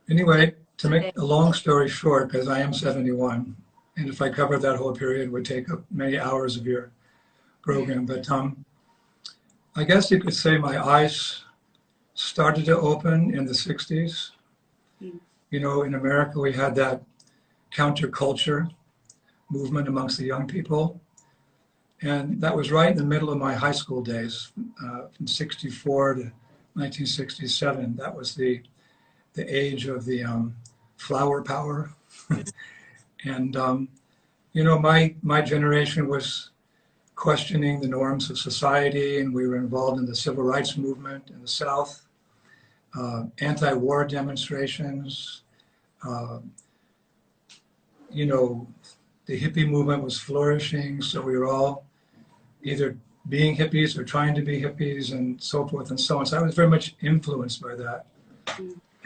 Anyway, to make a long story short, because I am 71, and if I covered that whole period, it would take up many hours of your program. But I guess you could say my eyes started to open in the 60s. You know, in America, we had that counterculture movement amongst the young people. And that was right in the middle of my high school days, from 64 to 1967. That was the age of the flower power. And, you know, my generation was questioning the norms of society, and we were involved in the civil rights movement in the South, anti-war demonstrations. You know, the hippie movement was flourishing, so we were all either being hippies or trying to be hippies and so forth and so on. So I was very much influenced by that.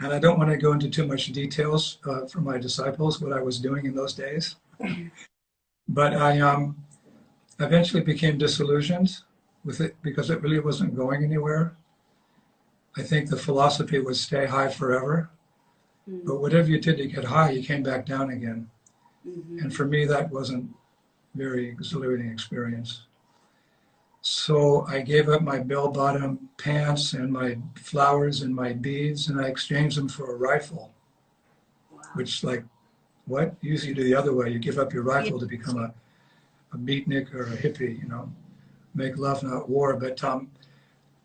And I don't want to go into too much details for my disciples, what I was doing in those days. But I eventually became disillusioned with it because it really wasn't going anywhere. I think the philosophy was stay high forever. But whatever you did to get high, you came back down again. And for me, that wasn't very exhilarating experience. So I gave up my bell-bottom pants and my flowers and my beads, and I exchanged them for a rifle. Wow. Which, like, what? Usually you do the other way. You give up your rifle to become a beatnik or a hippie, you know, make love, not war. But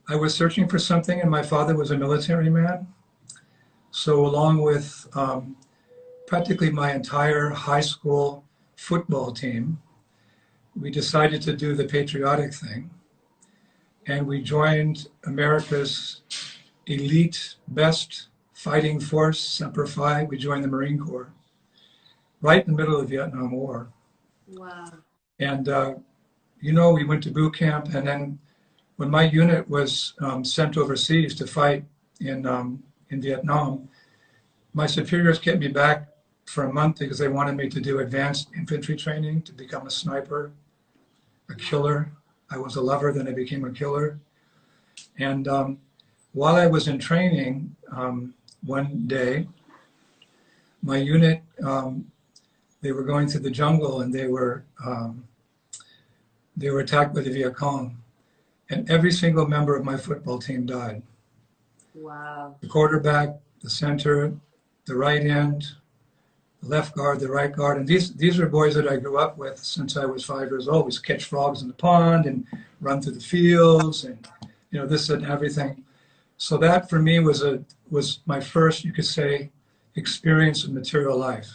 I was searching for something, and my father was a military man. So along with practically my entire high school football team, we decided to do the patriotic thing, and we joined America's elite, best fighting force, Semper Fi. We joined the Marine Corps right in the middle of the Vietnam War. Wow. And, you know, we went to boot camp, and then when my unit was sent overseas to fight in Vietnam, my superiors kept me back for a month because they wanted me to do advanced infantry training to become a sniper, a killer. I was a lover, then I became a killer. And while I was in training, one day, my unit, they were going through the jungle, and they were attacked by the Viet Cong. And every single member of my football team died. Wow. The quarterback, the center, the right end, the left guard, the right guard. And these are boys that I grew up with since I was 5 years old. We catch frogs in the pond and run through the fields and, you know, this and everything. So that for me was my first, you could say, experience of material life.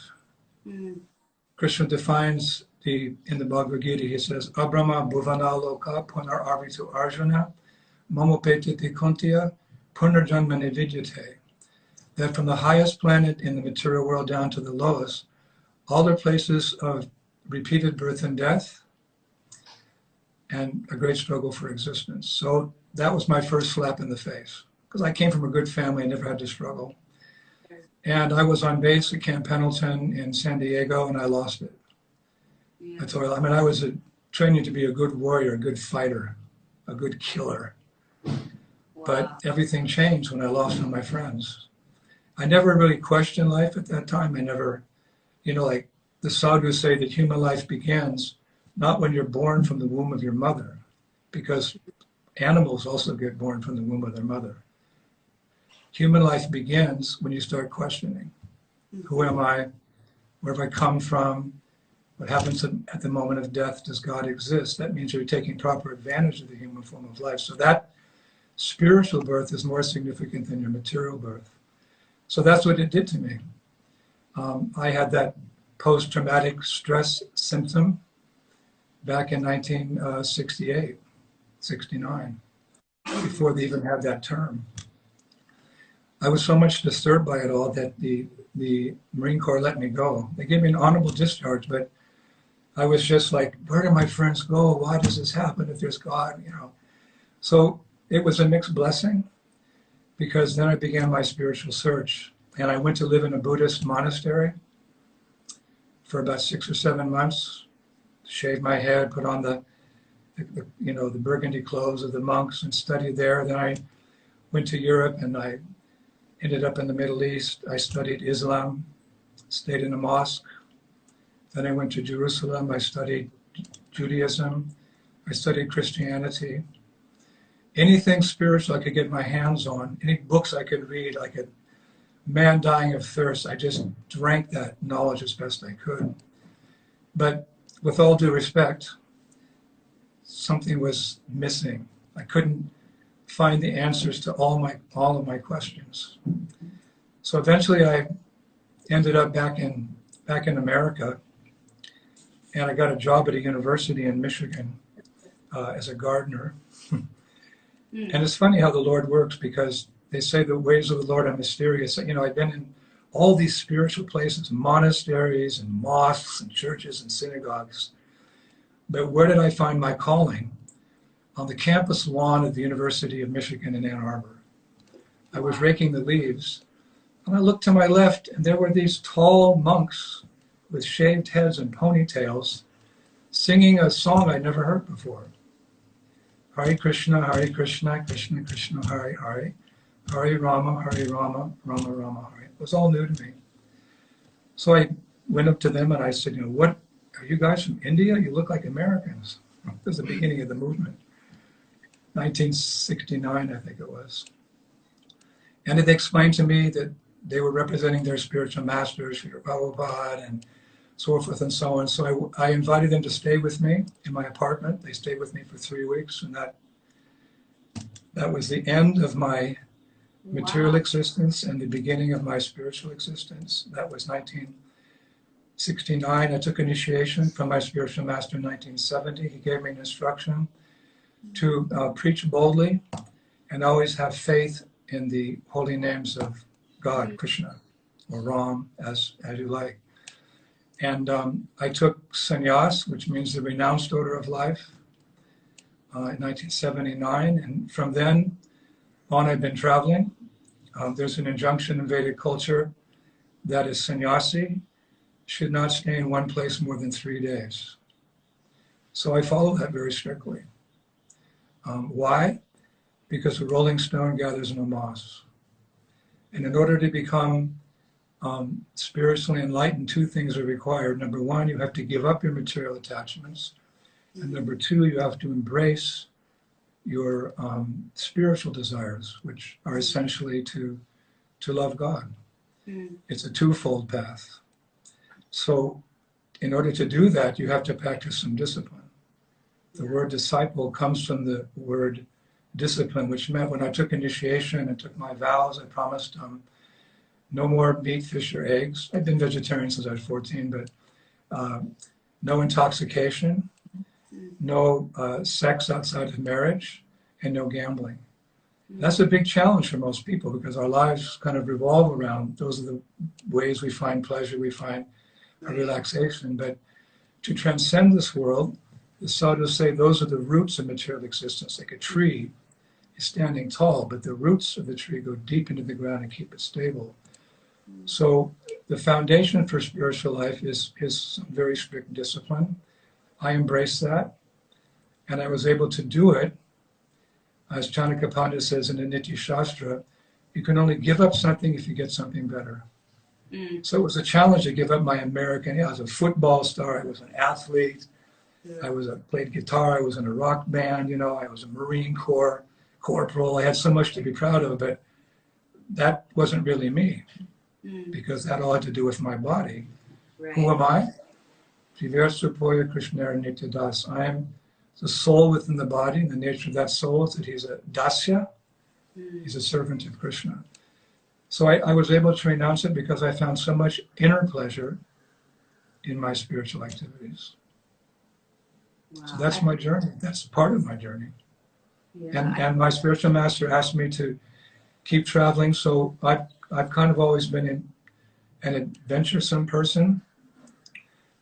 Krishna defines in the Bhagavad Gita, he says, Abrahma bhuvana loka punar arvitu arjuna mamopetiti kuntiya punarjanmane vidyate. That from the highest planet in the material world down to the lowest, all are places of repeated birth and death and a great struggle for existence. So that was my first slap in the face, because I came from a good family, I never had to struggle. And I was on base at Camp Pendleton in San Diego, and I lost it. Yeah. I was training to be a good warrior, a good fighter, a good killer. Wow. But everything changed when I lost all my friends. I never really questioned life at that time. I never, you know, like the sadhus say that human life begins not when you're born from the womb of your mother, because animals also get born from the womb of their mother. Human life begins when you start questioning. Who am I? Where have I come from? What happens at the moment of death? Does God exist? That means you're taking proper advantage of the human form of life. So that spiritual birth is more significant than your material birth. So that's what it did to me. I had that post-traumatic stress symptom back in 1968, 69, before they even had that term. I was so much disturbed by it all that the Marine Corps let me go. They gave me an honorable discharge, but I was just like, where do my friends go? Why does this happen if there's God, you know? So it was a mixed blessing, because then I began my spiritual search. And I went to live in a Buddhist monastery for about 6 or 7 months, shaved my head, put on the burgundy clothes of the monks and studied there. Then I went to Europe, and I ended up in the Middle East. I studied Islam, stayed in a mosque. Then I went to Jerusalem. I studied Judaism. I studied Christianity. Anything spiritual I could get my hands on, any books I could read, like a man dying of thirst, I just drank that knowledge as best I could. But with all due respect, something was missing. I couldn't find the answers to all of my questions. So eventually I ended up back in America, and I got a job at a university in Michigan as a gardener. And it's funny how the Lord works, because they say the ways of the Lord are mysterious. You know, I've been in all these spiritual places, monasteries and mosques and churches and synagogues. But where did I find my calling? On the campus lawn of the University of Michigan in Ann Arbor. I was raking the leaves, and I looked to my left, and there were these tall monks with shaved heads and ponytails singing a song I'd never heard before. Hare Krishna, Krishna Krishna, Hare Hare, Hare Rama, Rama Rama, Hare. It was all new to me. So I went up to them and I said, you know, what, are you guys from India? You look like Americans. It was the beginning of the movement. 1969, I think it was. And they explained to me that they were representing their spiritual masters, Srila Prabhupada, and so forth and so on. So I invited them to stay with me in my apartment. They stayed with me for 3 weeks, and that was the end of my material existence and the beginning of my spiritual existence. That was 1969. I took initiation from my spiritual master in 1970. He gave me an instruction to preach boldly and always have faith in the holy names of God, Krishna, or Ram, as you like. And I took sannyas, which means the renounced order of life, in 1979. And from then on, I've been traveling. There's an injunction in Vedic culture that a sannyasi should not stay in one place more than 3 days. So I follow that very strictly. Why? Because a rolling stone gathers no moss. And in order to become spiritually enlightened, two things are required. Number one, you have to give up your material attachments. And number two, you have to embrace your spiritual desires, which are essentially to love God. It's a twofold path. So in order to do that, you have to practice some discipline. The word disciple comes from the word discipline, which meant when I took initiation and took my vows, I promised no more meat, fish, or eggs. I've been vegetarian since I was 14, but no intoxication, no sex outside of marriage, and no gambling. That's a big challenge for most people, because our lives kind of revolve around, those are the ways we find pleasure, we find a relaxation. But to transcend this world, the sadhus say those are the roots of material existence. Like a tree is standing tall, but the roots of the tree go deep into the ground and keep it stable. So the foundation for spiritual life is some very strict discipline. I embrace that, and I was able to do it. As Chanakya Pandit says in the Nitya Shastra, you can only give up something if you get something better. So it was a challenge to give up my American. I was a football star, I was an athlete, I played guitar, I was in a rock band, I was a Marine Corps corporal. I had so much to be proud of, but that wasn't really me, because that all had to do with my body. Right. Who am I? Jivarsupoya Krishnara Nitya Das. I am the soul within the body, and the nature of that soul is that he's a Dāsyam. He's a servant of Krishna. So I was able to renounce it because I found so much inner pleasure in my spiritual activities. Wow. So that's my journey. That's part of my journey. Yeah, and my spiritual master asked me to keep traveling. So I've kind of always been an adventuresome person.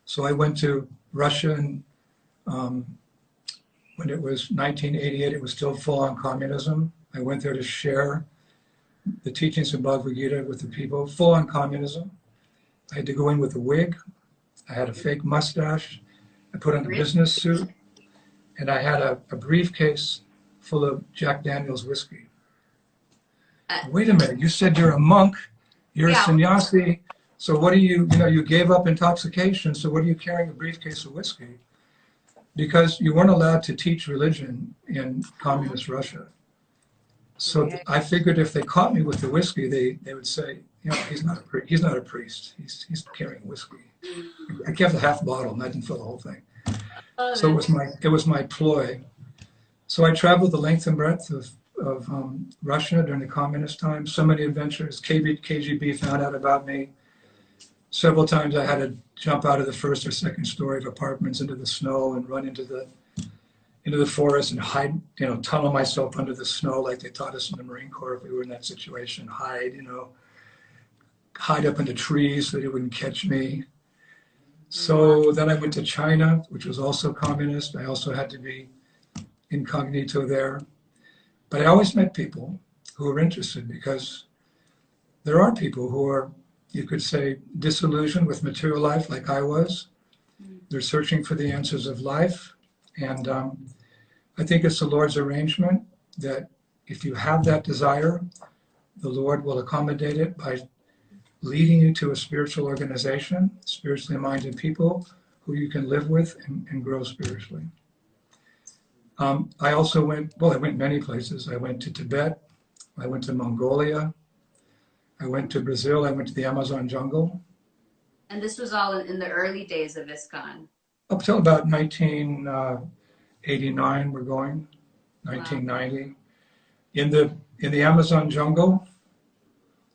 So I went to Russia, and when it was 1988, it was still full-on communism. I went there to share the teachings of Bhagavad Gita with the people, full-on communism. I had to go in with a wig. I had a fake mustache. I put on a business suit, and I had a briefcase full of Jack Daniel's whiskey. Wait a minute, you said you're a monk, you're a Yeah. sannyasi, so what are you, you gave up intoxication, so what are you carrying a briefcase of whiskey? Because you weren't allowed to teach religion in communist Russia. So I figured if they caught me with the whiskey, they would say, he's not a priest. He's carrying whiskey. I kept a half bottle, and I didn't fill the whole thing. So it was my ploy. So I traveled the length and breadth of Russia during the communist times. So many adventures. KGB found out about me. Several times I had to jump out of the first or second story of apartments into the snow and run into the forest and hide, tunnel myself under the snow like they taught us in the Marine Corps if we were in that situation. Hide up into trees so they wouldn't catch me. So then I went to China, which was also communist. I also had to be incognito there. But I always met people who were interested because there are people who are, you could say, disillusioned with material life like I was. They're searching for the answers of life. And I think it's the Lord's arrangement that if you have that desire, the Lord will accommodate it by leading you to a spiritual organization, spiritually minded people who you can live with and grow spiritually. I also I went many places. I went to Tibet, I went to Mongolia, I went to Brazil, I went to the Amazon jungle. And this was all in the early days of ISKCON? Up till about 1989, we're going, 1990. Wow. In the Amazon jungle,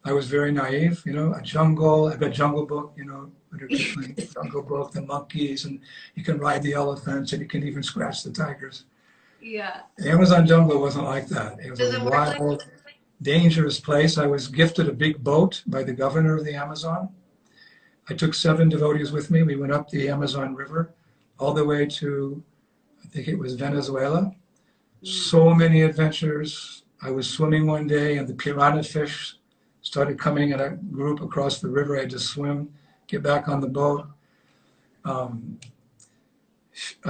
I was very naive, a jungle, I read Jungle Book, Jungle Book, the monkeys, and you can ride the elephants, and you can even scratch the tigers. Yeah. The Amazon jungle wasn't like that. It was a wild, dangerous place. I was gifted a big boat by the governor of the Amazon. I took 7 devotees with me. We went up the Amazon River all the way to, I think it was Venezuela. So many adventures. I was swimming one day, and the piranha fish started coming in a group across the river. I had to swim, get back on the boat. I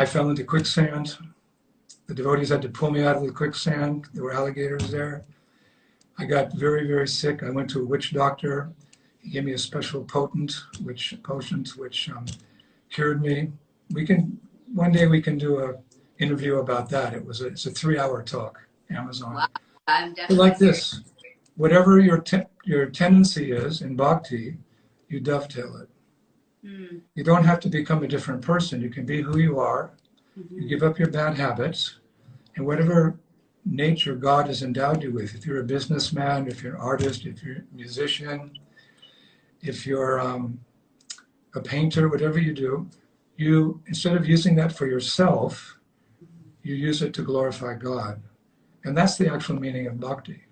fell into quicksand. The devotees had to pull me out of the quicksand. There were alligators there. I got very, very sick. I went to a witch doctor. He gave me a special potions which cured me. One day we can do an interview about that. It's a 3-hour talk, Amazon. Wow. I'm definitely like this. Whatever your tendency is in bhakti, you dovetail it. You don't have to become a different person. You can be who you are. You give up your bad habits, and whatever nature God has endowed you with, if you're a businessman, if you're an artist, if you're a musician, if you're a painter, whatever you do, you, instead of using that for yourself, you use it to glorify God. And that's the actual meaning of bhakti.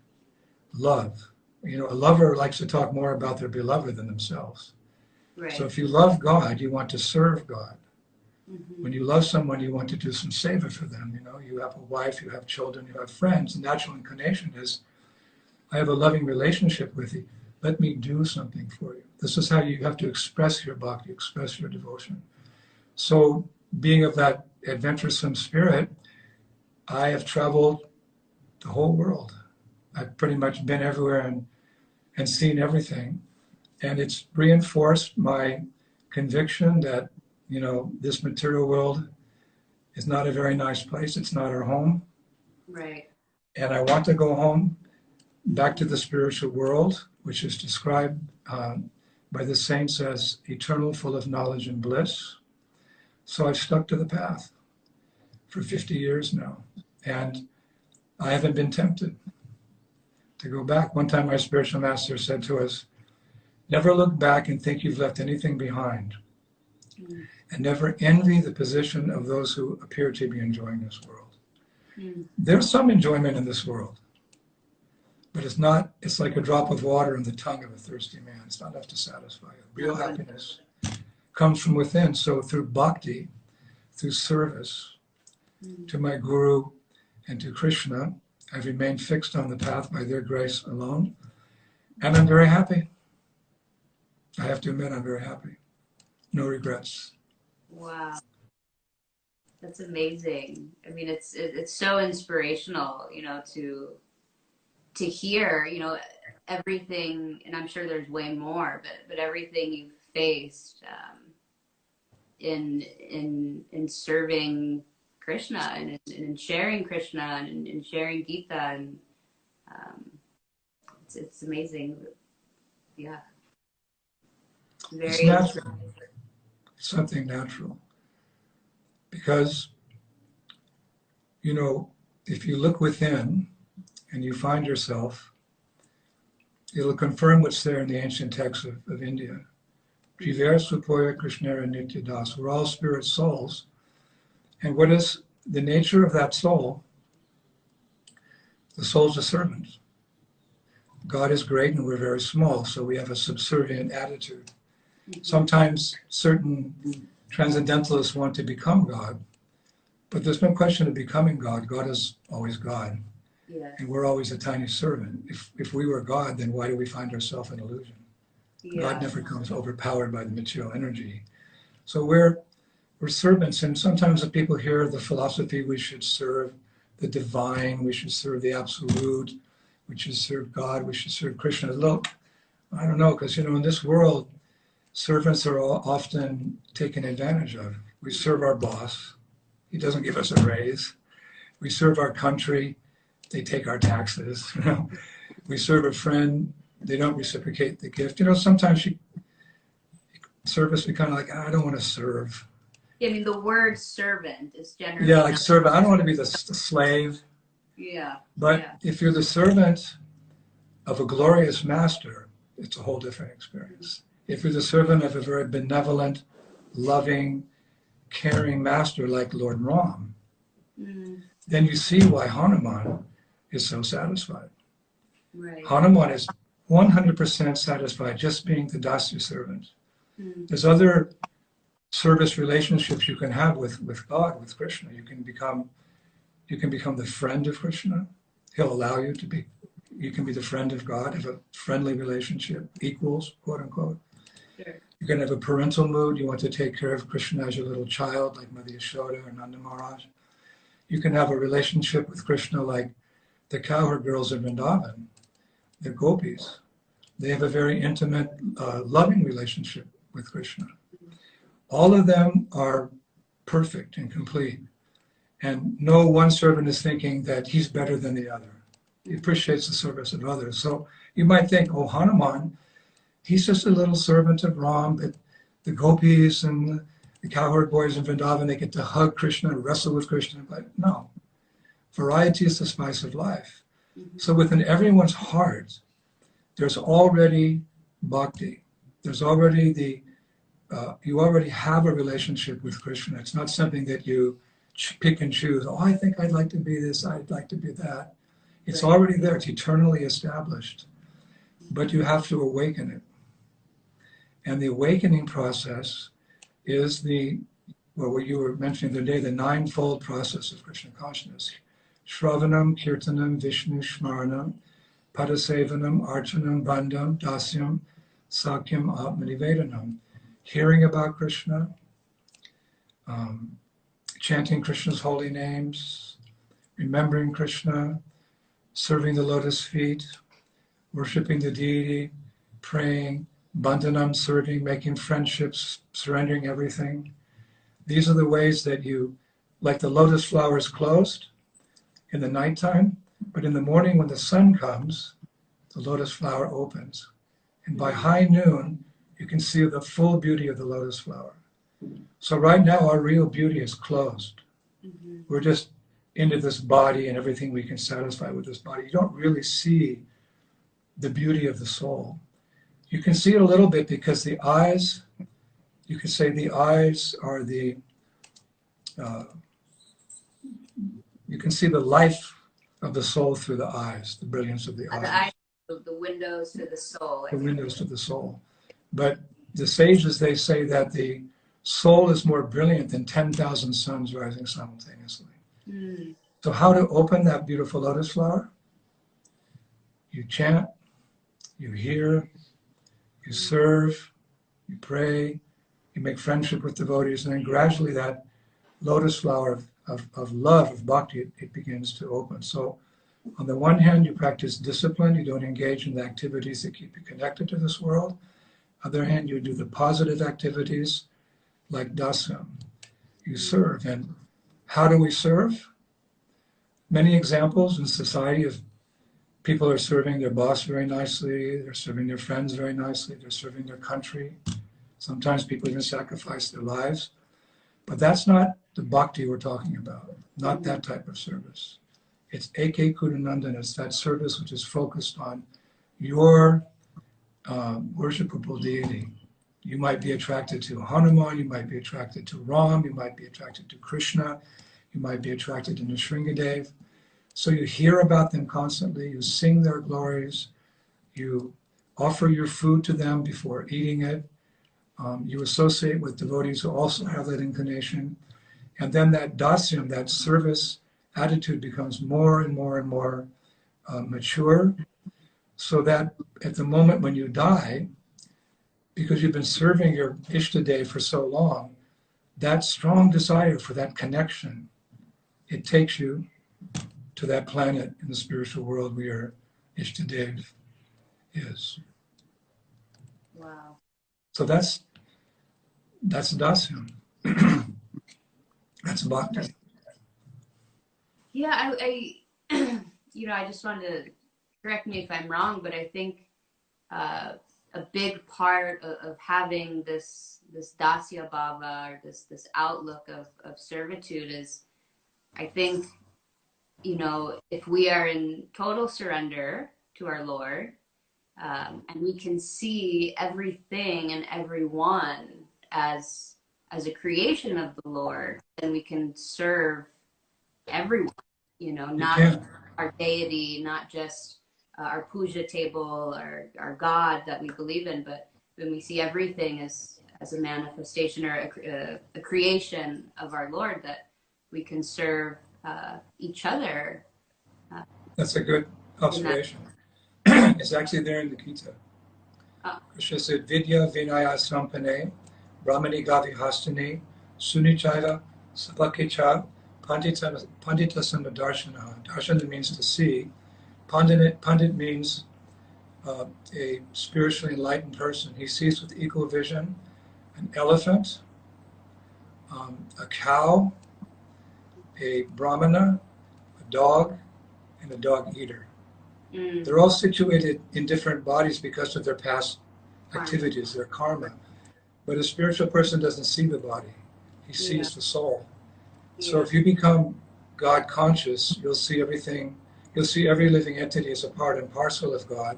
Love. A lover likes to talk more about their beloved than themselves. Right. So if you love God, you want to serve God. When you love someone, you want to do some savor for them. You have a wife, you have children, you have friends. The natural inclination is, I have a loving relationship with you. Let me do something for you. This is how you have to express your bhakti, express your devotion. So being of that adventuresome spirit, I have traveled the whole world. I've pretty much been everywhere and seen everything. And it's reinforced my conviction that, this material world is not a very nice place. It's not our home. Right. And I want to go home, back to the spiritual world, which is described by the saints as eternal, full of knowledge and bliss. So I've stuck to the path for 50 years now. And I haven't been tempted to go back. One time my spiritual master said to us, never look back and think you've left anything behind. And never envy the position of those who appear to be enjoying this world. There's some enjoyment in this world, but it's like a drop of water in the tongue of a thirsty man. It's not enough to satisfy you. Real happiness comes from within. So through bhakti, through service to my guru and to Krishna, I've remained fixed on the path by their grace alone. And I'm very happy. I have to admit, I'm very happy. No regrets. Wow. That's amazing. I mean, it's so inspirational, to hear, you know, everything, and I'm sure there's way more, but everything you've faced in serving Krishna and in sharing Krishna and in sharing Gita, and it's amazing. Yeah, It's very. natural. It's something natural. Because, you know, if you look within and you find yourself, it'll confirm what's there in the ancient texts of India. Jiver Supoya Krishnara Nitya Das. We're all spirit souls. And what is the nature of that soul? The soul's a servant. God is great and we're very small, so we have a subservient attitude. Sometimes certain transcendentalists want to become God, but there's no question of becoming God. God is always God. Yeah. And we're always a tiny servant. If we were God, then why do we find ourselves in illusion? Yeah. God never comes overpowered by the material energy. So we're servants, and sometimes if people hear the philosophy, we should serve the divine, we should serve the absolute, we should serve God, we should serve Krishna. Look, I don't know, because, you know, in this world, servants are often taken advantage of. We serve our boss. He doesn't give us a raise. We serve our country. They take our taxes. You know, we serve a friend. They don't reciprocate the gift. You know, sometimes service, we kind of like, I don't want to serve. Yeah, I mean, the word servant is generally. Yeah, like servant. I don't want to be the slave. Yeah. But yeah. if you're the servant of a glorious master, it's a whole different experience. If you're the servant of a very benevolent, loving, caring master like Lord Ram, then you see why Hanuman is so satisfied. Right. Hanuman is 100% satisfied just being the Dāsya servant. There's other service relationships you can have with God, with Krishna. You can become the friend of Krishna. He'll allow you to be. You can be the friend of God, have a friendly relationship, equals, quote unquote. Sure. You can have a parental mood. You want to take care of Krishna as your little child, like Mother Yashoda or Nanda Maharaj. You can have a relationship with Krishna like the cowherd girls in Vrindavan, the gopis. They have a very intimate, loving relationship with Krishna. All of them are perfect and complete. And no one servant is thinking that he's better than the other. He appreciates the service of others. So you might think, oh, Hanuman, he's just a little servant of Ram, but the gopis and the cowherd boys in Vrindavan, they get to hug Krishna and wrestle with Krishna. But no, variety is the spice of life. So within everyone's heart, there's already bhakti. There's already you already have a relationship with Krishna. It's not something that you pick and choose. Oh, I think I'd like to be this, I'd like to be that. It's already there, it's eternally established. But you have to awaken it. And the awakening process is what you were mentioning the other day, the ninefold process of Krishna consciousness. Shravanam, Kirtanam, Vishnu, Shmaranam, Padasevanam, Archanam, Bandham, Dāsyam, Sakyam, Atmanivedanam. Hearing about Krishna, chanting Krishna's holy names, remembering Krishna, serving the lotus feet, worshiping the deity, praying, bandhanam, serving, making friendships, surrendering everything. These are the ways that you, like the lotus flower is closed in the nighttime, but in the morning when the sun comes, the lotus flower opens. And by high noon, you can see the full beauty of the lotus flower. So right now, our real beauty is closed. We're just into this body and everything we can satisfy with this body. You don't really see the beauty of the soul. You can see it a little bit because the eyes, you could say the eyes are the, you can see the life of the soul through the eyes, the brilliance of the eyes. The eyes, the windows to the soul. The windows to the soul. But the sages, they say that the soul is more brilliant than 10,000 suns rising simultaneously. So how to open that beautiful lotus flower? You chant, you hear, you serve, you pray, you make friendship with devotees, and then gradually that lotus flower of love, of bhakti, it begins to open. So On the one hand, you practice discipline. You don't engage in the activities that keep you connected to this world. On the other hand, you do the positive activities like Dāsyam. You serve. And how do we serve? Many examples in society of people are serving their boss very nicely, they're serving their friends very nicely, they're serving their country. Sometimes people even sacrifice their lives. But that's not the bhakti we're talking about, not that type of service. It's Eke Kudanandan, it's that service which is focused on your worshipable deity. You might be attracted to Hanuman, you might be attracted to Ram, you might be attracted to Krishna, you might be attracted to Nrsimhadev. So you hear about them constantly, you sing their glories, you offer your food to them before eating it, you associate with devotees who also have that inclination, and then that Dāsyam, that service attitude becomes more and more and more mature, so that at the moment when you die, because you've been serving your Ishtadev for so long, that strong desire for that connection, it takes you to that planet in the spiritual world where your Ishtadev is. Wow. So that's Dāsyam. That's bhakti. Yeah, I I just wanted to correct me if I'm wrong, but I think a big part of having this Dasya Bhava, or this outlook of servitude is, I think, if we are in total surrender to our Lord, and we can see everything and everyone as a creation of the Lord, then we can serve everyone, not our deity, not just our puja table, our God that we believe in, but when we see everything as a manifestation or a creation of our Lord, that we can serve each other. That's a good observation. It's actually there in the Gita. Krishna said, Vidya Vinaya Sampane, Brahmani Gavi Hastani, Sunichaya Sapakicha, Pandita Samadarshana. Darshana means to see. Pandit means a spiritually enlightened person. He sees with equal vision an elephant, a cow, a brahmana, a dog, and a dog eater. They're all situated in different bodies because of their past activities, their karma. But a spiritual person doesn't see the body. He sees the soul. So if you become God conscious, you'll see everything, you'll see every living entity as a part and parcel of God,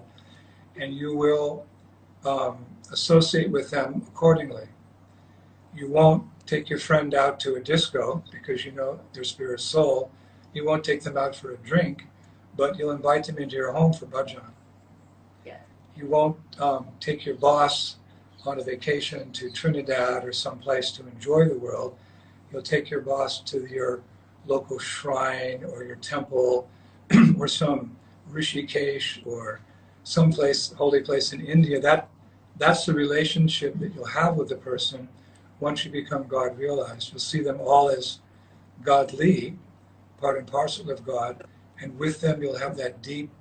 and you will associate with them accordingly. You won't take your friend out to a disco because you know their spirit soul. You won't take them out for a drink, but you'll invite them into your home for bhajan. Yeah. You won't take your boss on a vacation to Trinidad or someplace to enjoy the world. You'll take your boss to your local shrine or your temple or some Rishikesh or someplace, holy place in India. That's the relationship that you'll have with the person once you become God realized. You'll see them all as godly, part and parcel of God, and with them you'll have that deep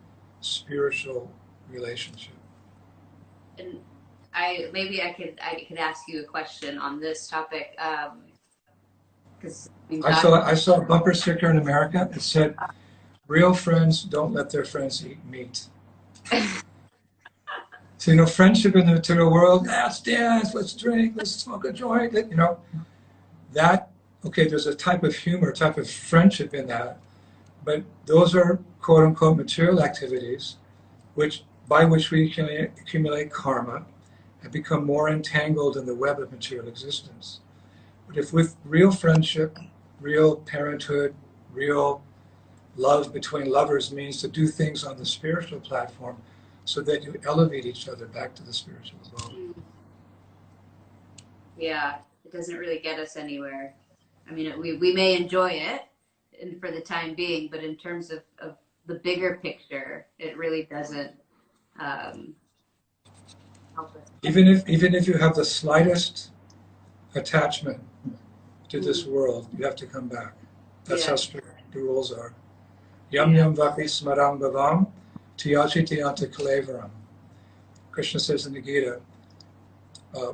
spiritual relationship. And I could ask you a question on this topic, because I saw a bumper sticker in America that said, "Real friends don't let their friends eat meat." So friendship in the material world, let's dance, let's drink, let's smoke a joint, that, okay, there's a type of humor, type of friendship in that, but those are quote unquote material activities by which we can accumulate karma and become more entangled in the web of material existence. But if with real friendship, real parenthood, real love between lovers means to do things on the spiritual platform so that you elevate each other back to the spiritual world. Yeah, it doesn't really get us anywhere. I mean, we may enjoy it and for the time being, but in terms of the bigger picture, it really doesn't help us. Even if you have the slightest attachment to this world, you have to come back. That's how strict the rules are. Yam yam vapi smaram bhavam tiyachi tiyanta kalevaram. Krishna says in the Gita,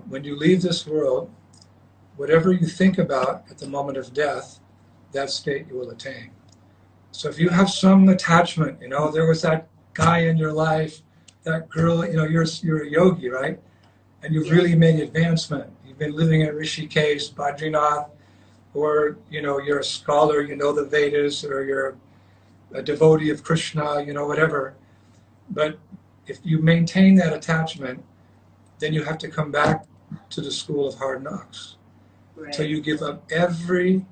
when you leave this world, whatever you think about at the moment of death, that state you will attain. So if you have some attachment, there was that guy in your life, that girl, you're a yogi, right? And you've really made advancement. You've been living in Rishikesh, Badrinath, or, you're a scholar, you know the Vedas, or you're a devotee of Krishna, whatever. But if you maintain that attachment, then you have to come back to the school of hard knocks. Right. So you give up every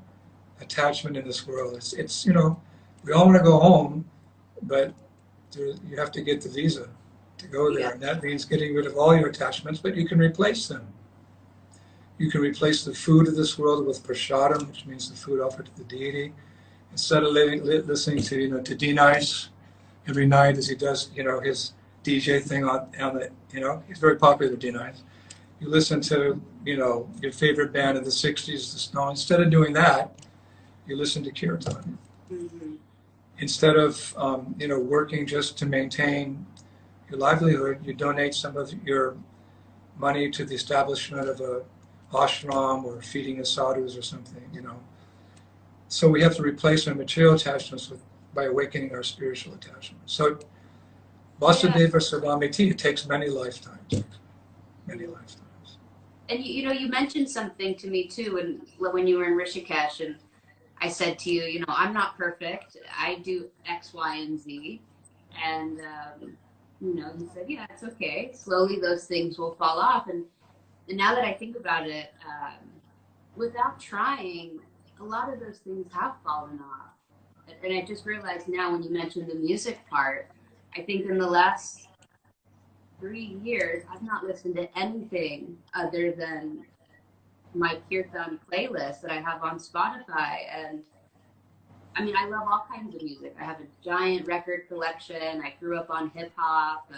attachment in this world. It's we all want to go home, but you have to get the visa to go there. Yeah. And that means getting rid of all your attachments, but you can replace them. You can replace the food of this world with prasadam, which means the food offered to the deity. Instead of listening to to D-Nice every night as he does his DJ thing on the he's very popular with D-Nice. You listen to your favorite band of the '60s, the Stones. Instead of doing that, you listen to kirtan. Mm-hmm. Instead of working just to maintain your livelihood, you donate some of your money to the establishment of a ashram or feeding the sadhus or something. So we have to replace our material attachments by awakening our spiritual attachments. So Vasudeva Sarvamiti, it takes many lifetimes. Many lifetimes. And you mentioned something to me too when you were in Rishikesh, and I said to you, I'm not perfect. I do X, Y, and Z. And, you said, yeah, it's okay. Slowly those things will fall off. And now that I think about it, without trying, a lot of those things have fallen off. And I just realized now when you mentioned the music part, I think in the last 3 years, I've not listened to anything other than my kirtan playlist that I have on Spotify. And I mean, I love all kinds of music. I have a giant record collection. I grew up on hip hop.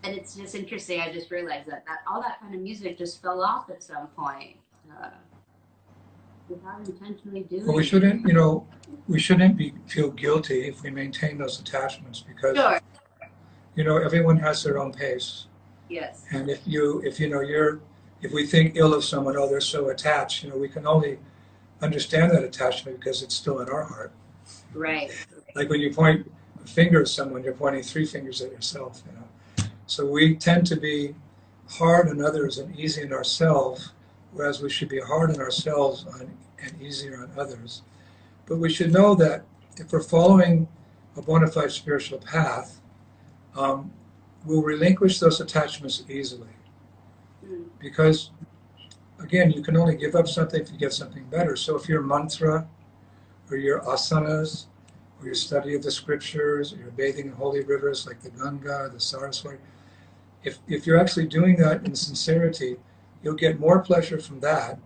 And it's just interesting. I just realized that all that kind of music just fell off at some point without intentionally doing well, we shouldn't feel guilty if we maintain those attachments because, sure. Everyone has their own pace. Yes. And if we think ill of someone, they're so attached, we can only understand that attachment because it's still in our heart. Right. Like when you point a finger at someone, you're pointing 3 fingers at yourself, So we tend to be hard on others and easy on ourselves, whereas we should be hard on ourselves and easier on others. But we should know that if we're following a bona fide spiritual path, we'll relinquish those attachments easily. Because, again, you can only give up something if you get something better. So if your mantra, or your asanas, or your study of the scriptures, or you're bathing in holy rivers like the Ganga, the Saraswati, if you're actually doing that in sincerity, you'll get more pleasure from that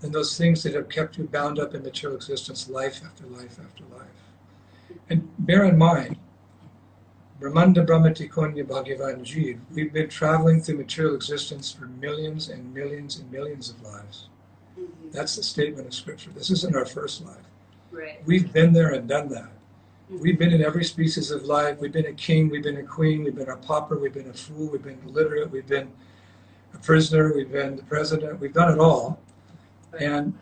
than those things that have kept you bound up in material existence life after life after life. And bear in mind, Brahmanda Brahmati Konya Bhagavan Jeev, we've been traveling through material existence for millions and millions and millions of lives. Mm-hmm. That's the statement of Scripture. This isn't our first life. Right. We've been there and done that. Mm-hmm. We've been in every species of life. We've been a king, we've been a queen, we've been a pauper, we've been a fool, we've been illiterate, we've been a prisoner, we've been the president, we've done it all. Right. And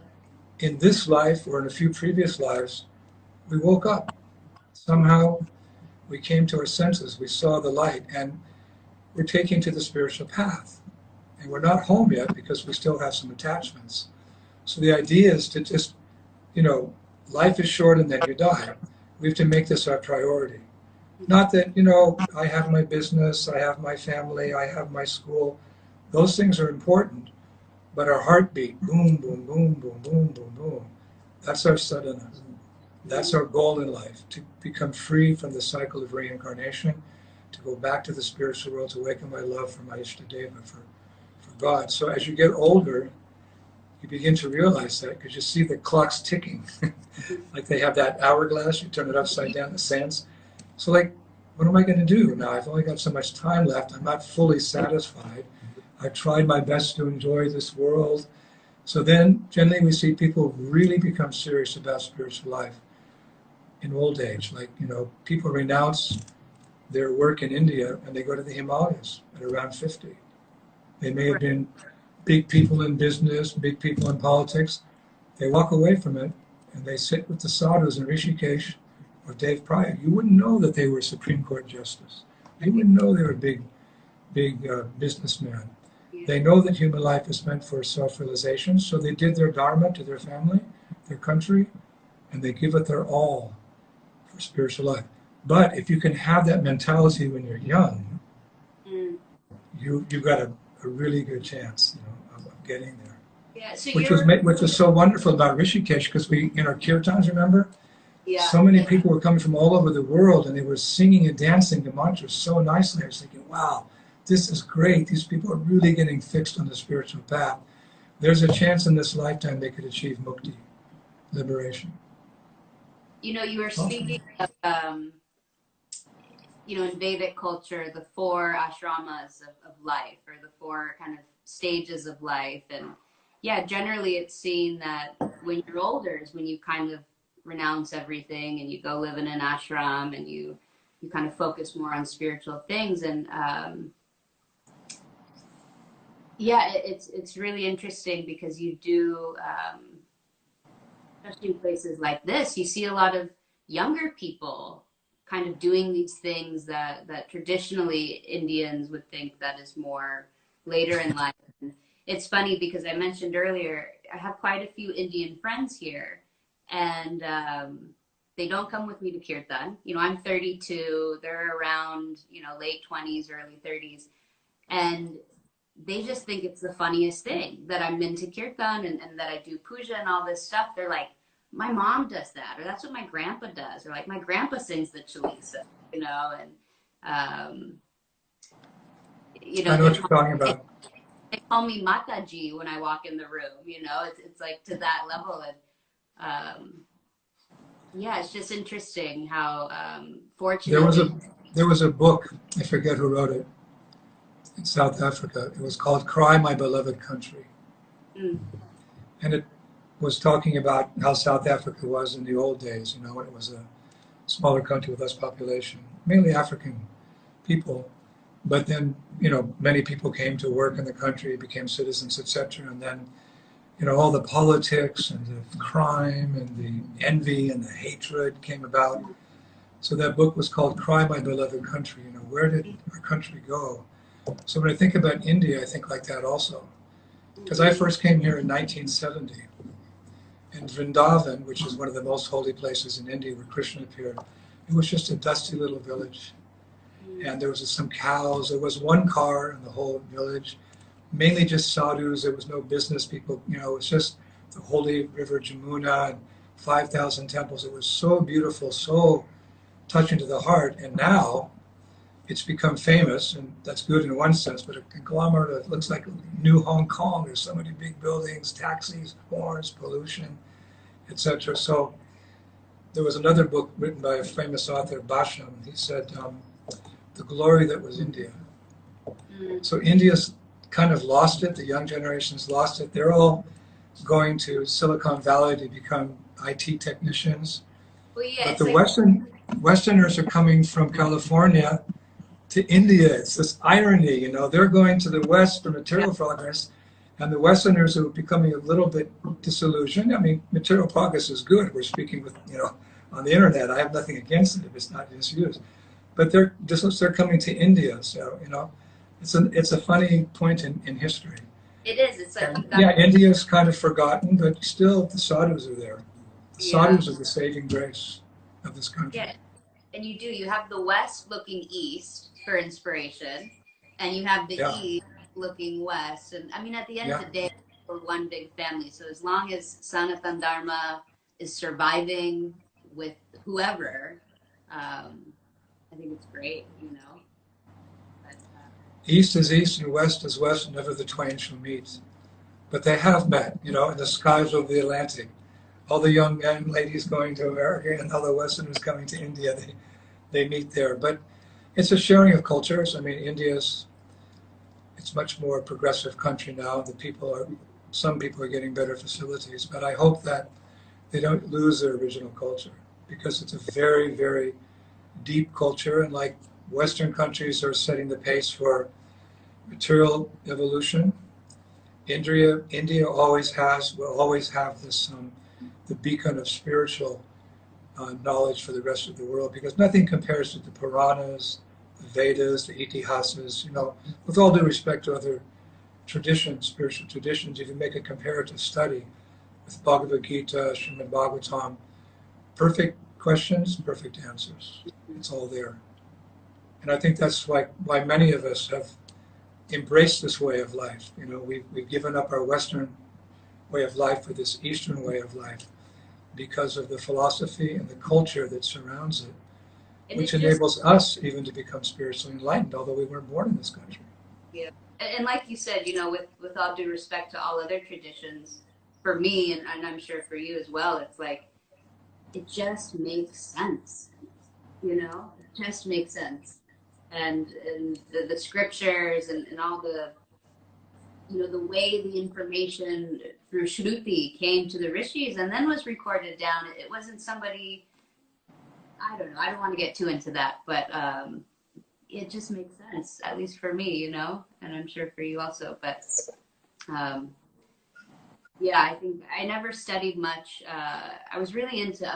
in this life, or in a few previous lives, we woke up. Somehow, we came to our senses, we saw the light, and we're taking to the spiritual path. And we're not home yet because we still have some attachments. So the idea is to just, life is short and then you die. We have to make this our priority. Not that, I have my business, I have my family, I have my school. Those things are important. But our heartbeat, boom, boom, boom, boom, boom, boom, boom. That's our sadhana. That's our goal in life, to become free from the cycle of reincarnation, to go back to the spiritual world, to awaken my love for my Ishtadeva, for God. So as you get older, you begin to realize that because you see the clocks ticking. Like they have that hourglass, you turn it upside down, the sands. So what am I going to do now? I've only got so much time left. I'm not fully satisfied. I've tried my best to enjoy this world. So then, generally we see people really become serious about spiritual life in old age. Like, people renounce their work in India and they go to the Himalayas at around 50. They may have been big people in business, big people in politics. They walk away from it and they sit with the sadhus in Rishikesh or Dev Prayag. You wouldn't know that they were Supreme Court justice. You wouldn't know they were big businessmen. They know that human life is meant for self-realization, so they did their dharma to their family, their country, and they give it their all for spiritual life. But if you can have that mentality when you're young, you've got a really good chance, of getting there. Yeah, so which was so wonderful about Rishikesh, because we, in our kirtans, remember? Yeah. So many people were coming from all over the world, and they were singing and dancing the mantras so nicely. I was thinking, wow, this is great. These people are really getting fixed on the spiritual path. There's a chance in this lifetime they could achieve mukti, liberation. You were speaking of, in Vedic culture, the 4 ashramas of life, or the 4 kind of stages of life. And yeah, generally it's seen that when you're older is when you kind of renounce everything and you go live in an ashram and you kind of focus more on spiritual things. And it's really interesting because you do, especially in places like this, you see a lot of younger people kind of doing these things that traditionally Indians would think that is more later in life. And it's funny because I mentioned earlier, I have quite a few Indian friends here, and they don't come with me to kirtan. I'm 32, they're around, late 20s, early 30s, and they just think it's the funniest thing that I'm into kirtan and that I do puja and all this stuff. They're like, my mom does that, or that's what my grandpa does, or like my grandpa sings the Chalisa, and I know what you're talking about. They call me Mataji when I walk in the room. It's like to that level. And it's just interesting how fortunate. There was a book, I forget who wrote it, in South Africa. It was called Cry My Beloved Country. And it was talking about how South Africa was in the old days, when it was a smaller country with less population, mainly African people. But then, many people came to work in the country, became citizens, etc. And then, all the politics and the crime and the envy and the hatred came about. So that book was called Cry My Beloved Country. Where did our country go? So when I think about India, I think like that also. Because I first came here in 1970. And Vrindavan, which is one of the most holy places in India where Krishna appeared, it was just a dusty little village. And there was some cows. There was one car in the whole village, mainly just sadhus. There was no business people. It was just the holy river Jamuna and 5,000 temples. It was so beautiful, so touching to the heart. And now it's become famous, and that's good in one sense, but a conglomerate that looks like new Hong Kong. There's so many big buildings, taxis, horns, pollution, etc. So there was another book written by a famous author, Dāsyam. He said, the glory that was India. So India's kind of lost it. The young generation's lost it. They're all going to Silicon Valley to become IT technicians. But the Westerners are coming from California to India. It's this irony, they're going to the West for material progress, and the Westerners are becoming a little bit disillusioned. I mean, material progress is good. We're speaking with, on the internet. I have nothing against it if it's not misused. But they're coming to India, so it's a funny point in history. It is. It's like India's kind of forgotten, but still the sadhus are there. The sadhus are the saving grace of this country. Yeah, and you have the West looking east for inspiration, and you have the East looking west. And I mean, at the end of the day, we're one big family. So as long as Sanatana Dharma is surviving with whoever, I think it's great, But, East is east and west is west, and never the twain shall meet. But they have met, in the skies over the Atlantic. All the young ladies going to America and all the Westerners coming to India, they meet there. But it's a sharing of cultures. I mean, it's much more progressive country now. Some people are getting better facilities, but I hope that they don't lose their original culture. because it's a very, very deep culture, and like Western countries are setting the pace for material evolution. India always has, will always have this, the beacon of spiritual knowledge for the rest of the world, because nothing compares to the Puranas, the Vedas, the Itihasas, you know, with all due respect to other traditions, spiritual traditions. If you make a comparative study with Bhagavad Gita, Srimad Bhagavatam, perfect questions, perfect answers. It's all there. And I think that's why many of us have embraced this way of life. You know, we've given up our Western way of life for this Eastern way of life because of the philosophy and the culture that surrounds it, And which it's enables us even to become spiritually enlightened, although we weren't born in this country. Yeah. And like you said, you know, with all due respect to all other traditions, for me, and I'm sure for you as well, it's like, it just makes sense. You know, it just makes sense. And the scriptures and all the, you know, the way the information through Shruti came to the rishis and then was recorded down. It wasn't somebody, I don't know, I don't want to get too into that, but it just makes sense, at least for me, you know, and I'm sure for you also. But yeah, I think I never studied much. I was really into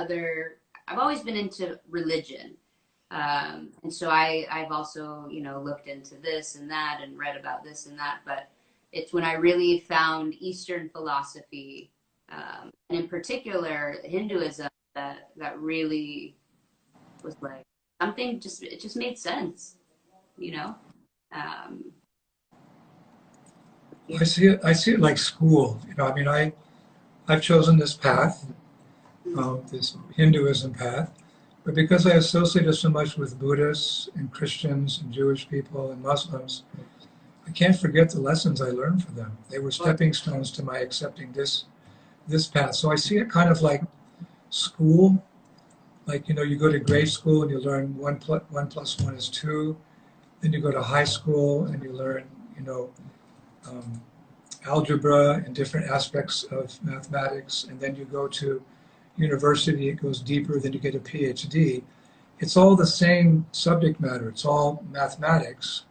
I've always been into religion. And so I've also, you know, looked into this and that and read about this and that, but it's when I really found Eastern philosophy, and in particular Hinduism, that really was like something, it just made sense, you know. Yeah. I see it like school. You know, I mean, I've chosen this path, this Hinduism path, but because I associated so much with Buddhists and Christians and Jewish people and Muslims, I can't forget the lessons I learned from them. They were stepping stones to my accepting this path. So I see it kind of like school. Like, you know, you go to grade school and you learn 1 plus 1 is 2. Then you go to high school and you learn, you know, algebra and different aspects of mathematics. And then you go to university, it goes deeper, then you get a PhD. It's all the same subject matter. It's all mathematics,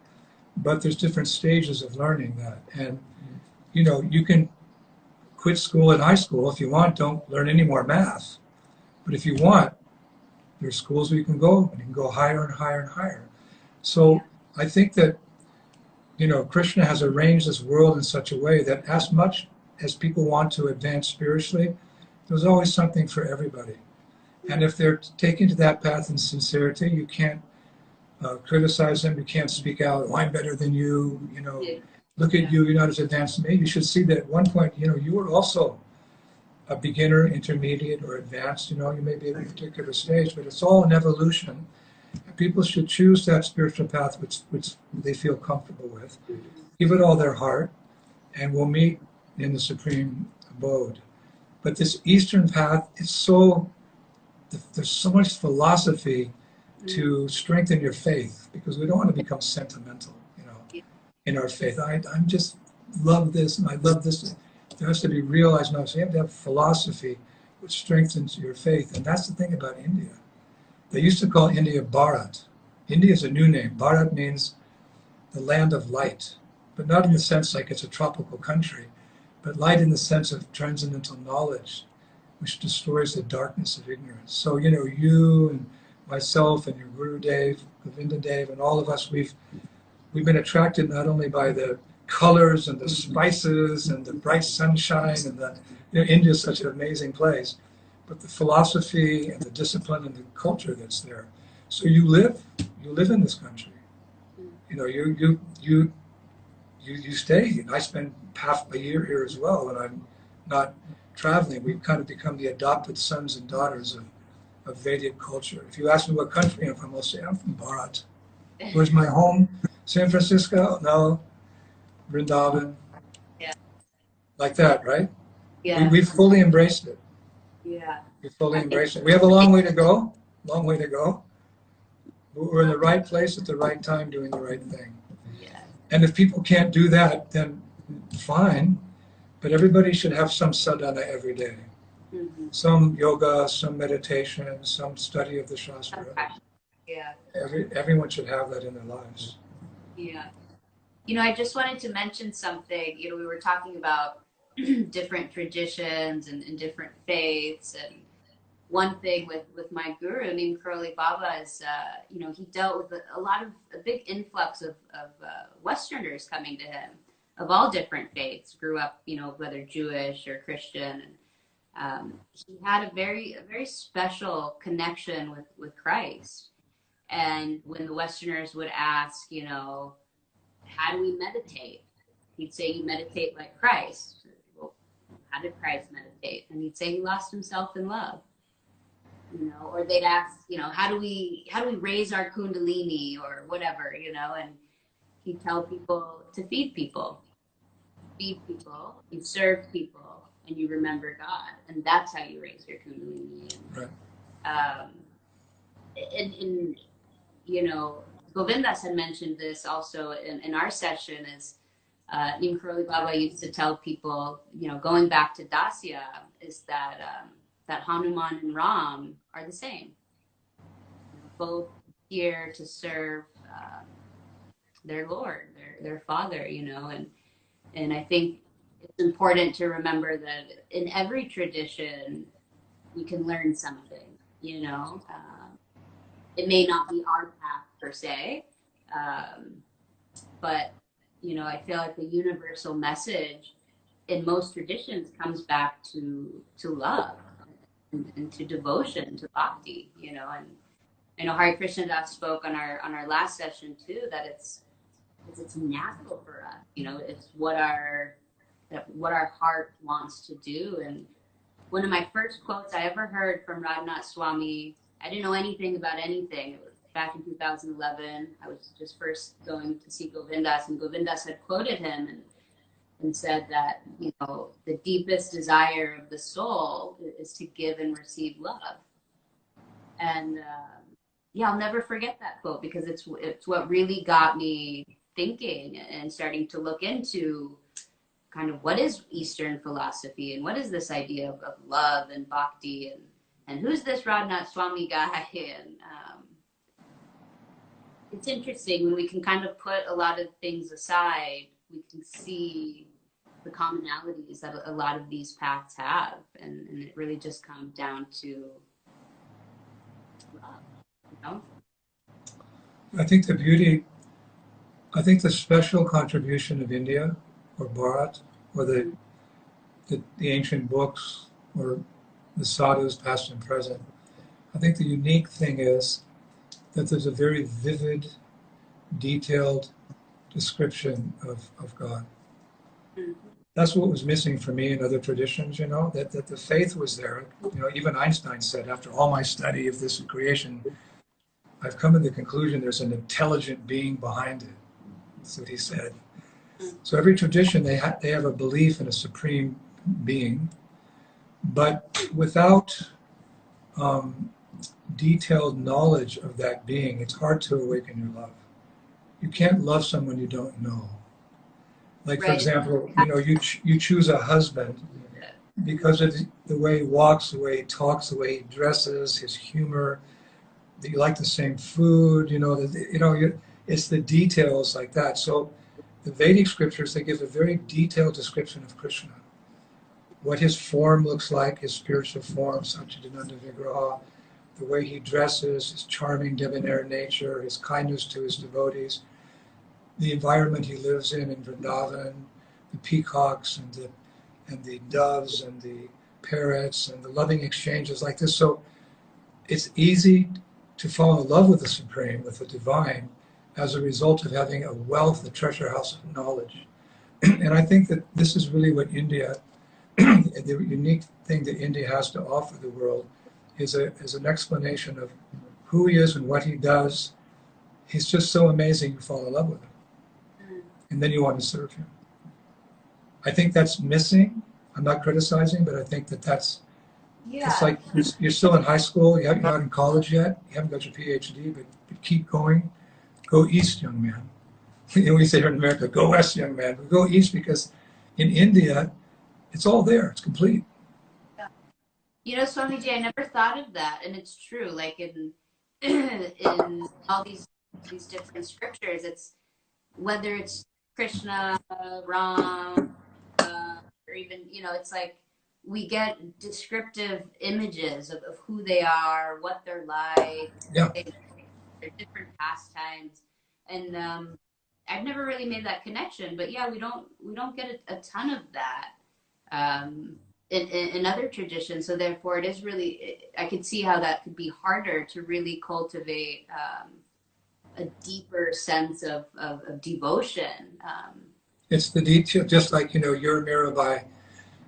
but there's different stages of learning that. And, you know, you can quit school in high school if you want, don't learn any more math. But if you want, there's schools where you can go, and you can go higher and higher and higher. So I think that, you know, Krishna has arranged this world in such a way that as much as people want to advance spiritually, there's always something for everybody. And if they're taken to that path in sincerity, you can't criticize them, you can't speak out, oh, I'm better than you, you know, look at you, you're not as advanced as me. You should see that at one point, you know, you were also a beginner, intermediate, or advanced, you know, you may be at a particular stage, but it's all an evolution. And people should choose that spiritual path which they feel comfortable with, give it all their heart, and we'll meet in the supreme abode. But this Eastern path is there's so much philosophy to strengthen your faith, because we don't want to become sentimental, you know, in our faith. I just love this and I love this. There has to be realized knowledge. So you have to have philosophy which strengthens your faith. And that's the thing about India. They used to call India Bharat. India is a new name. Bharat means the land of light, but not in the sense like it's a tropical country, but light in the sense of transcendental knowledge, which destroys the darkness of ignorance. So, you know, you and myself and your Guru Dev, Govinda Dev, and all of us, we've been attracted not only by the colors and the spices and the bright sunshine and the, you know, India is such an amazing place, but the philosophy and the discipline and the culture that's there. So you live in this country. You know, you stay. And I spend half a year here as well when I'm not traveling. We've kind of become the adopted sons and daughters of Vedic culture. If you ask me what country I'm from, I'll say I'm from Bharat. Where's my home? San Francisco? No. Vrindavan? Yeah. Like that, right? Yeah. We've fully embraced it. Yeah. We fully embraced it. We have a long way to go. Long way to go. But we're in the right place at the right time doing the right thing. Yeah. And if people can't do that, then fine. But everybody should have some sadhana every day. Mm-hmm. Some yoga, some meditation, some study of the Shastra. Okay. Yeah. Everyone should have that in their lives. Yeah. You know, I just wanted to mention something. You know, we were talking about different traditions and different faiths. And one thing with my guru, named Curly Baba, is, you know, he dealt with a big influx of Westerners coming to him of all different faiths, grew up, you know, whether Jewish or Christian. And he had a very special connection with Christ. And when the Westerners would ask, you know, how do we meditate? He'd say, you meditate like Christ. Well, how did Christ meditate? And he'd say he lost himself in love. You know, or they'd ask, you know, how do we raise our kundalini or whatever, you know, and he'd tell people to feed people, you serve people, and you remember God, and that's how you raise your kundalini. And, Right. and you know, Govindas had mentioned this also in our session, is Neem Karoli Baba used to tell people, you know, going back to Dāsyam, is that that Hanuman and Ram are the same. You know, both here to serve their Lord, their Father, you know, and I think it's important to remember that in every tradition we can learn something, you know. It may not be our path per se, but you know, I feel like the universal message in most traditions comes back to love and to devotion, to bhakti, you know. And I know Hari Krishna Das spoke on our last session too, that it's natural for us, you know, it's what our heart wants to do. And one of my first quotes I ever heard from Radhanath Swami, I didn't know anything about anything. It was back in 2011. I was just first going to see Govindas, and Govindas had quoted him and said that, you know, the deepest desire of the soul is to give and receive love. And yeah, I'll never forget that quote, because it's what really got me thinking and starting to look into kind of what is Eastern philosophy and what is this idea of love and bhakti and who's this Radhanath Swami guy. And it's interesting when we can kind of put a lot of things aside, we can see the commonalities that a lot of these paths have, and it really just comes down to love, you know? I think the special contribution of India or Bharat or the ancient books or the sadhus past and present, I think the unique thing is that there's a very vivid, detailed description of God. That's what was missing for me in other traditions, you know, that the faith was there. You know, even Einstein said, after all my study of this creation, I've come to the conclusion there's an intelligent being behind it. That's what he said. So every tradition, they have a belief in a supreme being, but without detailed knowledge of that being, it's hard to awaken your love. You can't love someone you don't know. Like, for example, you know, you choose a husband because of the way he walks, the way he talks, the way he dresses, his humor. You like the same food, you know. It's the details like that. So the Vedic scriptures, they give a very detailed description of Krishna. What his form looks like, his spiritual form, Satchidananda Vigraha, the way he dresses, his charming debonair nature, his kindness to his devotees, the environment he lives in Vrindavan, the peacocks and the doves and the parrots and the loving exchanges like this. So it's easy to fall in love with the Supreme, with the Divine, as a result of having a wealth, a treasure house of knowledge. And I think that this is really what India, the unique thing that India has to offer the world, is an explanation of who he is and what he does. He's just so amazing, you fall in love with him. And then you want to serve him. I think that's missing. I'm not criticizing, but I think that's, it's like you're still in high school, you're not in college yet, you haven't got your PhD, but keep going. Go east, young man. You know, we say here in America, go west, young man. But go east, because in India, it's all there, it's complete. You know, Swamiji, I never thought of that, and it's true. Like in in all these different scriptures, it's whether it's Krishna, Ram, or even, you know, it's like we get descriptive images of who they are, what they're like, Yeah. their different pastimes, and I've never really made that connection. But yeah, we don't get a ton of that in other traditions. So therefore, it is really, I could see how that could be harder to really cultivate a deeper sense of devotion. It's the detail, just like, you're Mirabai.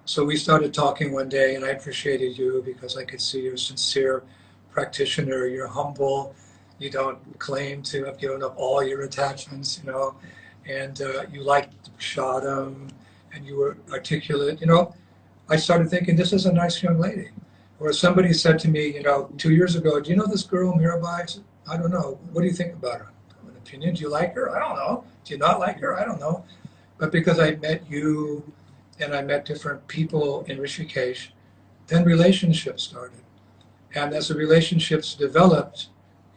So we started talking one day, and I appreciated you because I could see you're a sincere practitioner. You're humble. You don't claim to have given up all your attachments, and you liked the prasadam, and you were articulate. I started thinking, this is a nice young lady. Or somebody said to me, 2 years ago, do you know this girl, Mirabai? I said, I don't know. What do you think about her? I have an opinion. Do you like her? I don't know. Do you not like her? I don't know. But because I met you and I met different people in Rishikesh, then relationships started. And as the relationships developed,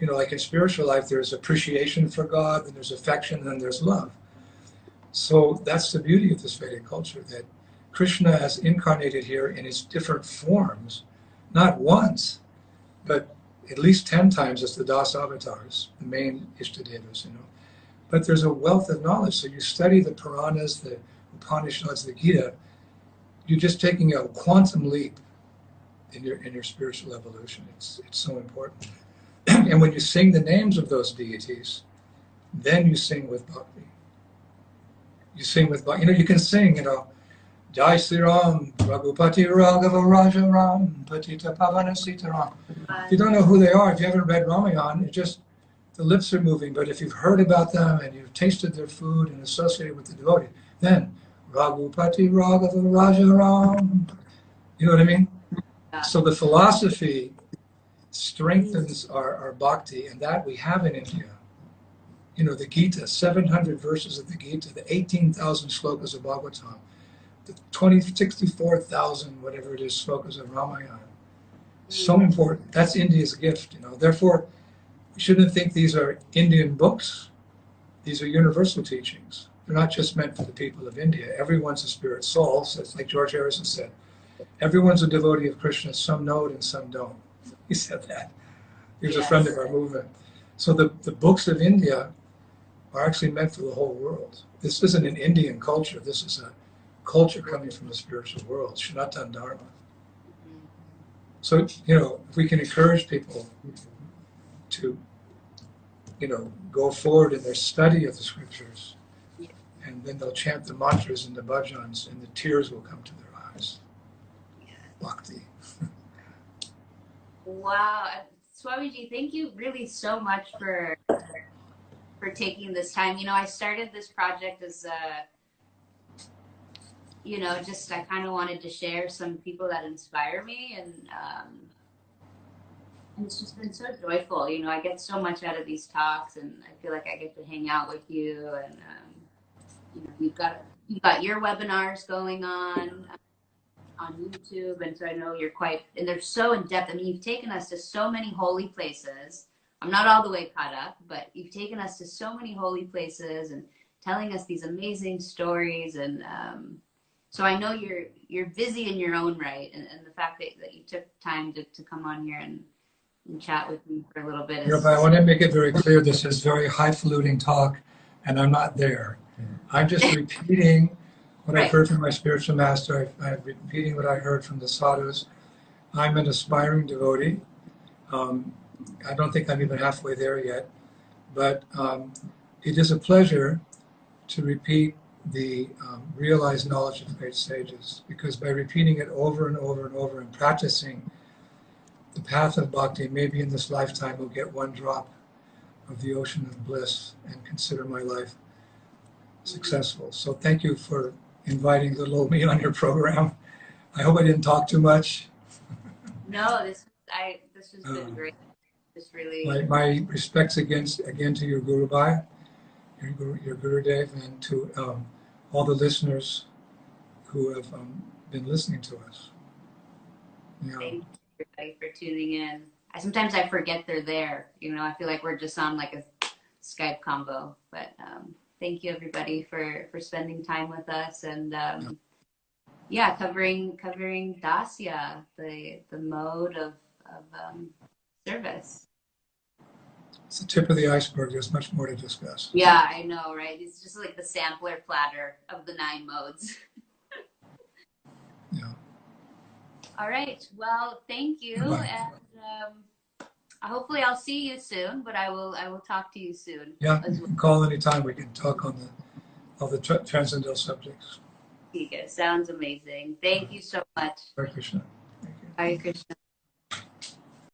like in spiritual life, there's appreciation for God, then there's affection, and then there's love. So that's the beauty of this Vedic culture, that Krishna has incarnated here in his different forms, not once, but at least 10 times as the Das avatars, the main Ishtadevas, But there's a wealth of knowledge. So you study the Puranas, the Upanishads, the Gita, you're just taking a quantum leap in your spiritual evolution. It's so important. And when you sing the names of those deities, then you sing with bhakti. You sing with bhakti. You can sing, Jai Sri Ram, Raghupati Raghava Raja Ram, Patita Pavana Sita Ram. If you don't know who they are, if you haven't read Ramayan, it just, the lips are moving. But if you've heard about them and you've tasted their food and associated with the devotee, then Raghupati Raghava Raja Ram. You know what I mean? So the philosophy strengthens our bhakti, and that we have in India. The Gita, 700 verses of the Gita, the 18,000 slokas of Bhagavatam, the 64,000, whatever it is, slokas of Ramayana. So important. That's India's gift, Therefore, we shouldn't think these are Indian books. These are universal teachings. They're not just meant for the people of India. Everyone's a spirit soul. So it's like George Harrison said, everyone's a devotee of Krishna. Some know it and some don't. He said that. He was a friend of our movement. So the books of India are actually meant for the whole world. This isn't an Indian culture. This is a culture coming from the spiritual world, Sanatana Dharma. So, if we can encourage people to, go forward in their study of the scriptures, and then they'll chant the mantras and the bhajans, and the tears will come to their eyes. Bhakti. Wow. Swamiji, thank you really so much for taking this time. I started this project as just I kind of wanted to share some people that inspire me, and it's just been so joyful. I get so much out of these talks, and I feel like I get to hang out with you, and you've got your webinars going on YouTube, and so I know you're and they're so in depth. I mean, you've taken us to so many holy places. I'm not all the way caught up, but you've taken us to so many holy places and telling us these amazing stories, and so I know you're busy in your own right, and the fact that you took time to come on here and chat with me for a little bit. But I want to make it very clear, this is very highfalutin talk, and I'm not there. I'm just repeating what I've heard from my spiritual master. I'm repeating what I heard from the sadhus. I'm an aspiring devotee. I don't think I'm even halfway there yet, but it is a pleasure to repeat the realized knowledge of great sages, because by repeating it over and over and over and practicing the path of bhakti, maybe in this lifetime we'll get one drop of the ocean of bliss and consider my life successful. So thank you for inviting little old me on your program. I hope I didn't talk too much. No, this has been great. This really. My respects again to your Guru Bhai, your Gurudev, and to all the listeners who have been listening to us. Yeah. Thank you everybody for tuning in. Sometimes I forget they're there. You know, I feel like we're just on like a Skype combo. But thank you everybody for spending time with us and yeah, covering Dasya, the mode of service. It's the tip of the iceberg. There's much more to discuss. Yeah, I know, right? It's just like the sampler platter of the 9 modes. Yeah. All right. Well, thank you, and hopefully I'll see you soon. But I will talk to you soon. Yeah, As you well. can call anytime. We can talk on all the transcendental subjects. Sounds amazing. Thank you so much. Hare Krishna. Thank you. Hare Krishna.